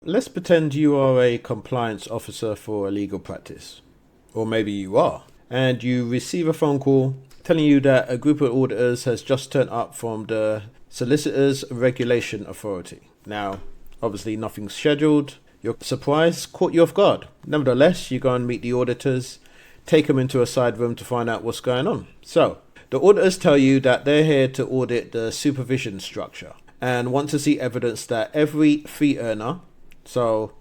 Let's pretend you are a compliance officer for a legal practice, or maybe you are, and you receive a phone call telling you that a group of auditors has just turned up from the Solicitors Regulation Authority. Now, obviously nothing's scheduled. Your surprise caught you off guard. Nevertheless, you go and meet the auditors, take them into a side room to find out what's going on. So, the auditors tell you that they're here to audit the supervision structure and want to see evidence that every fee earner, so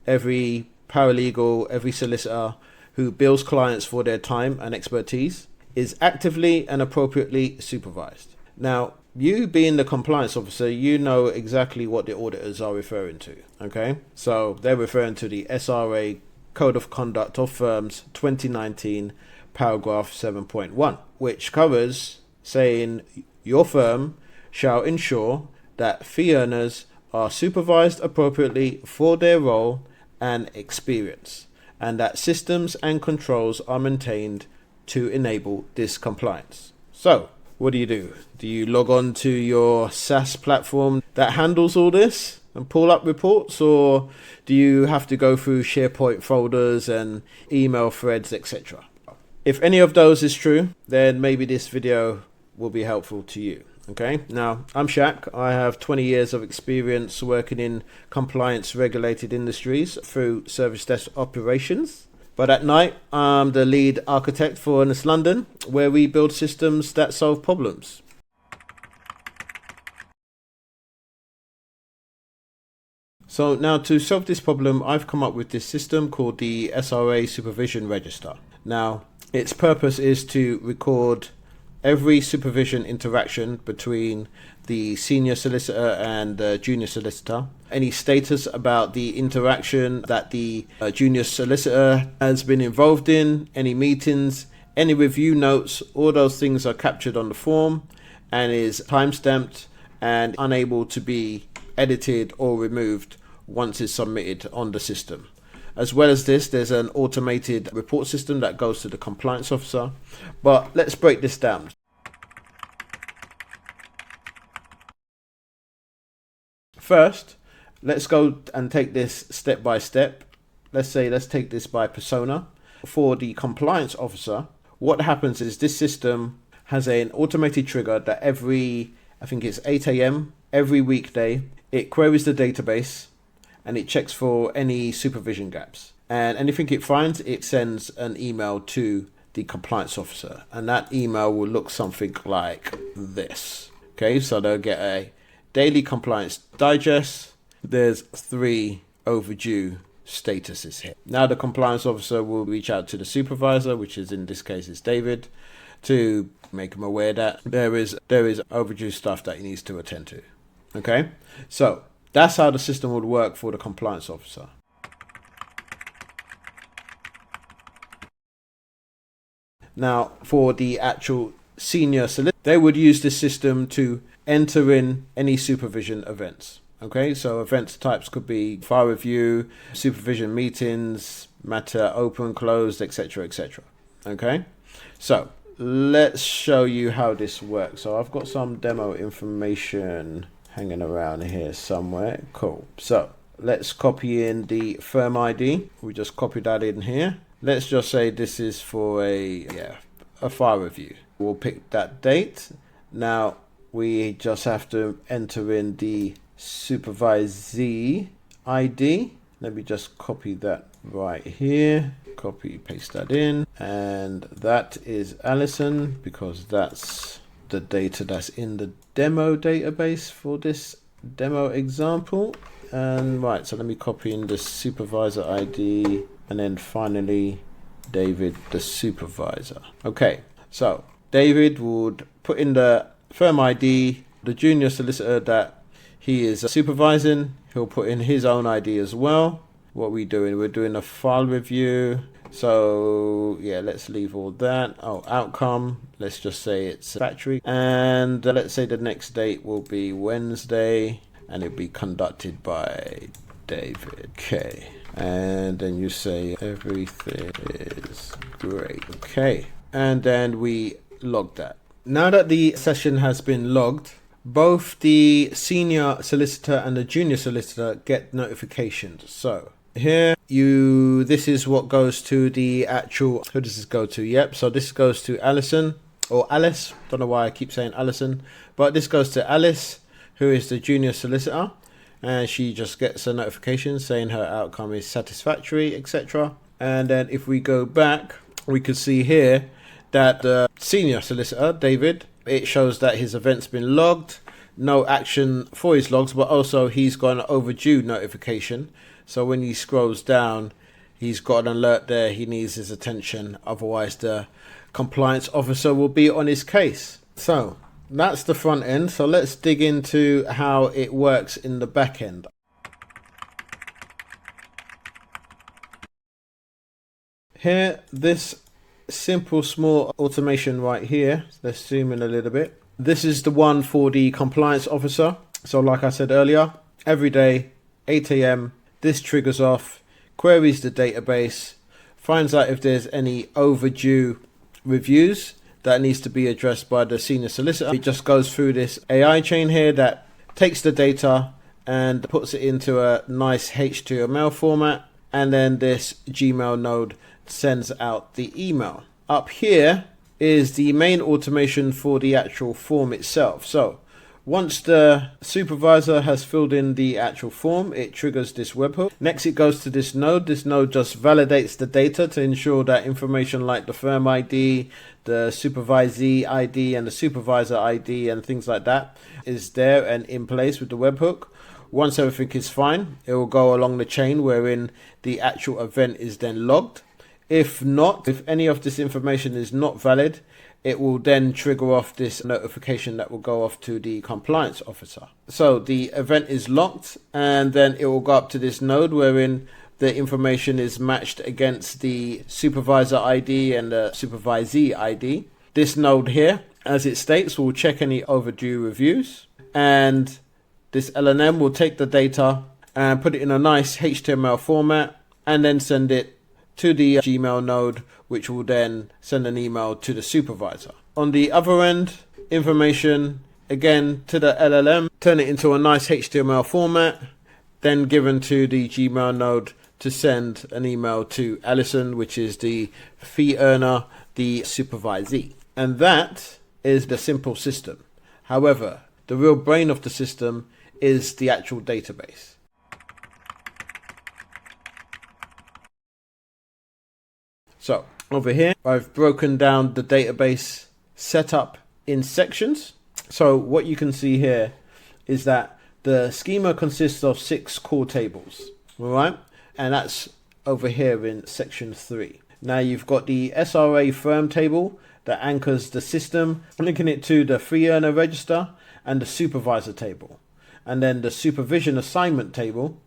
every paralegal, every solicitor who bills clients for their time and expertise, is actively and appropriately supervised. Now, you being the compliance officer, you know exactly what the auditors are referring to, okay? So they're referring to the SRA Code of Conduct of Firms 2019, paragraph 7.1, which covers saying your firm shall ensure that fee earners are supervised appropriately for their role and experience, and that systems and controls are maintained to enable this compliance. So, what do? Do you log on to your SaaS platform that handles all this and pull up reports, or do you have to go through SharePoint folders and email threads, etc.? If any of those is true, then maybe this video will be helpful to you. Okay, now I'm Shaq. I have 20 years of experience working in compliance regulated industries through service desk operations. But at night, I'm the lead architect for UNUS London, where we build systems that solve problems. So now to solve this problem, I've come up with this system called the SRA Supervision Register. Now, its purpose is to record every supervision interaction between the senior solicitor and the junior solicitor, any status about the interaction that the junior solicitor has been involved in, any meetings, any review notes, all those things are captured on the form and is timestamped and unable to be edited or removed once it's submitted on the system. As well as this, there's an automated report system that goes to the compliance officer. But let's break this down. First, let's go and take this step by step. Let's take this by persona. For the compliance officer, what happens is this system has an automated trigger that I think it's 8 a.m. every weekday, it queries the database and it checks for any supervision gaps. And anything it finds, it sends an email to the compliance officer. And that email will look something like this. Okay, so they'll get a daily compliance digest. There's 3 overdue statuses here. Now the compliance officer will reach out to the supervisor, which is in this case is David, to make him aware that there is overdue stuff that he needs to attend to. Okay, so that's how the system would work for the compliance officer. Now, for the actual senior solicitor, they would use this system to enter in any supervision events. Okay, so events types could be file review, supervision meetings, matter open, closed, etc., etc. Okay, so let's show you how this works. So I've got some demo information hanging around here somewhere. Cool. So let's copy in the firm ID. We just copy that in here. Let's just say this is for a file review. We'll pick that date. Now we just have to enter in the supervisee ID. Let me just copy that right here. Copy, paste that in. And that is Alison, because that's the data that's in the demo database for this demo example. And right, so let me copy in the supervisor ID and then finally David, the supervisor. Okay, so David would put in the firm ID, the junior solicitor that he is supervising. He'll put in his own ID as well. What are we doing? We're doing a file review. So yeah, let's leave all that. Oh, outcome. Let's just say it's factory. And let's say the next date will be Wednesday and it'll be conducted by David. Okay. And then you say everything is great. Okay. And then we log that. Now that the session has been logged both the senior solicitor and the junior solicitor get notifications. So here this is what goes to the actual, who does this go to? Yep, so this goes to Alison or Alice, don't know why I keep saying Alison, but this goes to Alice, who is the junior solicitor, and she just gets a notification saying her outcome is satisfactory, etc. And then if we go back, we can see here that the senior solicitor, David, it shows that his event's been logged, no action for his logs, but also he's got an overdue notification. So when he scrolls down, he's got an alert there, he needs his attention, otherwise the compliance officer will be on his case. So that's the front end. So let's dig into how it works in the back end. Here, this simple small automation right here, let's zoom in a little bit. This is the one for the compliance officer. So like I said earlier, every day 8 a.m. this triggers off, queries the database, finds out if there's any overdue reviews that needs to be addressed by the senior solicitor. It just goes through this AI chain here that takes the data and puts it into a nice HTML format, and then this Gmail node sends out the email. Up here is the main automation for the actual form itself. So once the supervisor has filled in the actual form, it triggers this webhook. Next, it goes to this node. This node just validates the data to ensure that information like the firm ID, the supervisee ID, and the supervisor ID, and things like that is there and in place with the webhook. Once everything is fine, it will go along the chain wherein the actual event is then logged. If not, if any of this information is not valid, it will then trigger off this notification that will go off to the compliance officer. So the event is locked, and then it will go up to this node wherein the information is matched against the supervisor ID and the supervisee ID. This node here, as it states, will check any overdue reviews, and this LNM will take the data and put it in a nice HTML format and then send it to the Gmail node, which will then send an email to the supervisor. On the other end, information again to the LLM, turn it into a nice HTML format, then given to the Gmail node to send an email to Alison, which is the fee earner, the supervisee. And that is the simple system. However, the real brain of the system is the actual database. So over here, I've broken down the database setup in sections. So what you can see here is that the schema consists of 6 core tables, all right? And that's over here in section 3. Now you've got the SRA firm table that anchors the system, linking it to the fee earner register and the supervisor table. And then the supervision assignment table.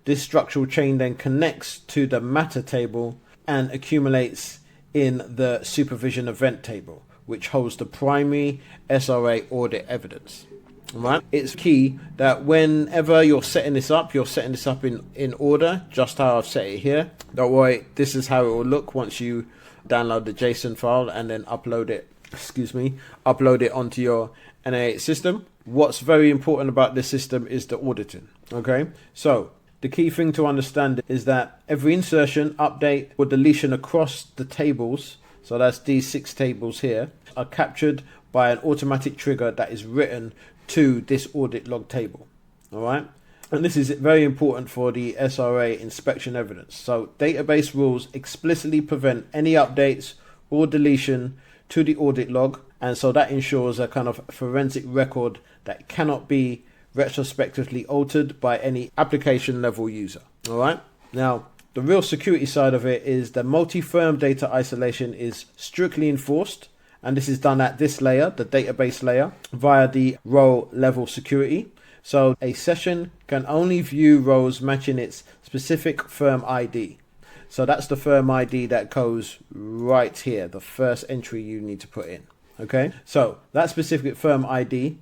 This structural chain then connects to the matter table and accumulates in the supervision event table, which holds the primary SRA audit evidence. Right? It's key that whenever you're setting this up, you're setting this up in order, just how I've set it here. Don't worry, this is how it will look once you download the JSON file and then upload it onto your NA8 system. What's very important about this system is the auditing. Okay, so the key thing to understand is that every insertion, update, or deletion across the tables, so that's these 6 tables here, are captured by an automatic trigger that is written to this audit log table. All right, and this is very important for the SRA inspection evidence. So database rules explicitly prevent any updates or deletion to the audit log, and so that ensures a kind of forensic record that cannot be retrospectively altered by any application level user. All right, now the real security side of it is the multi-firm data isolation is strictly enforced, and this is done at this layer, the database layer, via the row level security. So a session can only view rows matching its specific firm ID. So that's the firm ID that goes right here, the first entry you need to put in. Okay, so that specific firm ID,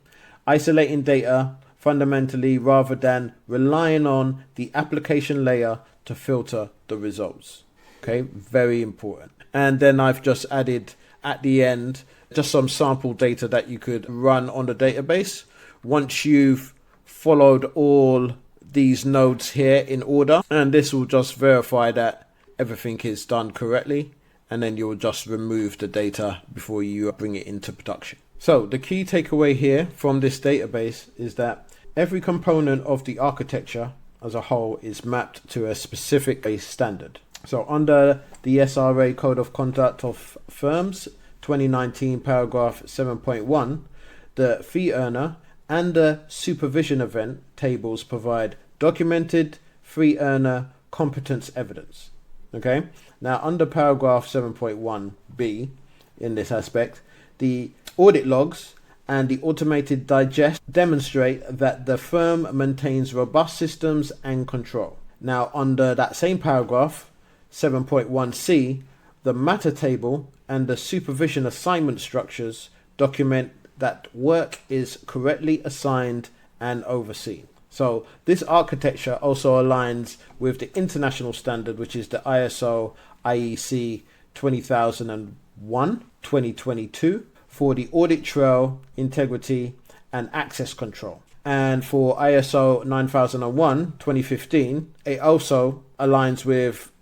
isolating data fundamentally rather than relying on the application layer to filter the results. Okay, very important. And then I've just added at the end just some sample data that you could run on the database, once you've followed all these nodes here in order, and this will just verify that everything is done correctly, and then you'll just remove the data before you bring it into production. So the key takeaway here from this database is that every component of the architecture as a whole is mapped to a specific standard. So under the SRA Code of Conduct of Firms 2019 paragraph 7.1, the fee earner and the supervision event tables provide documented fee earner competence evidence. Okay, now under paragraph 7.1b in this aspect, the audit logs and the automated digest demonstrate that the firm maintains robust systems and control. Now under that same paragraph 7.1c, the matter table and the supervision assignment structures document that work is correctly assigned and overseen. So this architecture also aligns with the international standard, which is the ISO IEC 20001/2022 for the audit trail, integrity, and access control. And for ISO 9001/2015, it also aligns with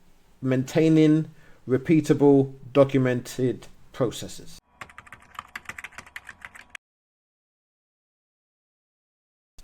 maintaining repeatable documented processes.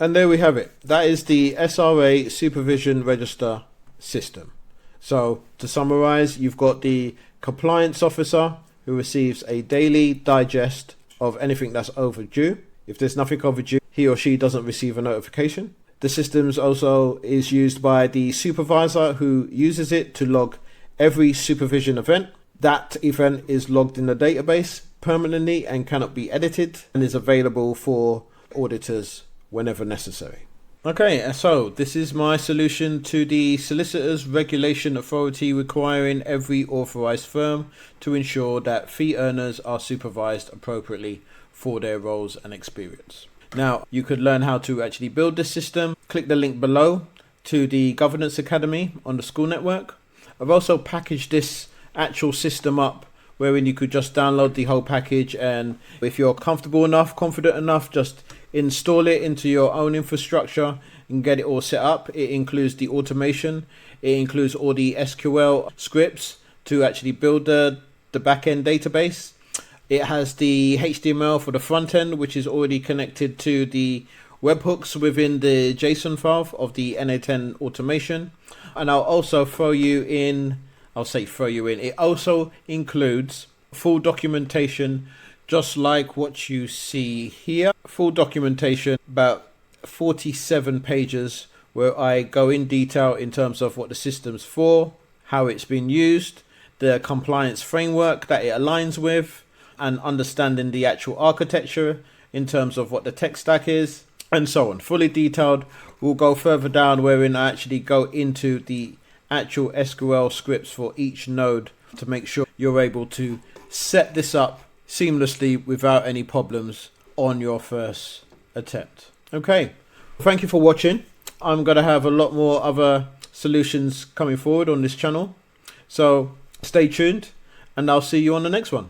And there we have it. That is the SRA Supervision Register system. So to summarize, you've got the compliance officer who receives a daily digest of anything that's overdue. If there's nothing overdue, he or she doesn't receive a notification. The systems also is used by the supervisor who uses it to log every supervision event. That event is logged in the database permanently and cannot be edited, and is available for auditors whenever necessary. Okay, so this is my solution to the Solicitors Regulation Authority requiring every authorized firm to ensure that fee earners are supervised appropriately for their roles and experience. Now, you could learn how to actually build this system. Click the link below to the Governance Academy on the school network. I've also packaged this actual system up wherein you could just download the whole package, and if you're comfortable enough, confident enough, just install it into your own infrastructure and get it all set up. It includes the automation. It includes all the SQL scripts to actually build the backend database. It has the HTML for the front end, which is already connected to the webhooks within the JSON file of the NA10 automation. And I'll also throw you in, it also includes full documentation, just like what you see here. Full documentation, about 47 pages, where I go in detail in terms of what the system's for, how it's been used, the compliance framework that it aligns with, and understanding the actual architecture in terms of what the tech stack is, and so on. Fully detailed. We'll go further down wherein I actually go into the actual SQL scripts for each node to make sure you're able to set this up seamlessly without any problems on your first attempt. Okay, thank you for watching. I'm going to have a lot more other solutions coming forward on this channel, so stay tuned and I'll see you on the next one.